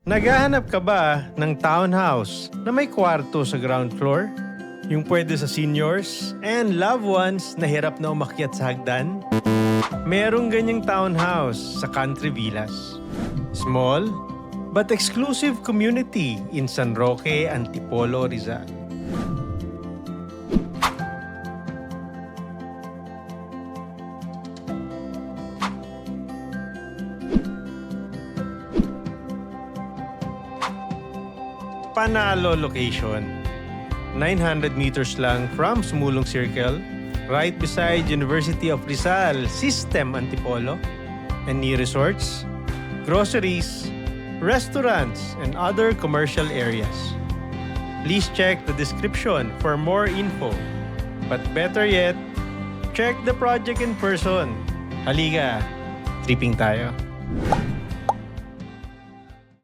Naghahanap ka ba ng townhouse na may kwarto sa ground floor? Yung pwede sa seniors and loved ones na hirap na umakyat sa hagdan? Merong ganyang townhouse sa Country Villas. Small but exclusive community in San Roque, Antipolo, Rizal. Panalo location. 900 meters lang from Sumulong Circle, right beside University of Rizal System Antipolo, and near resorts, groceries, restaurants, and other commercial areas. Please check the description for more info. But better yet, check the project in person. Halika, tripping tayo.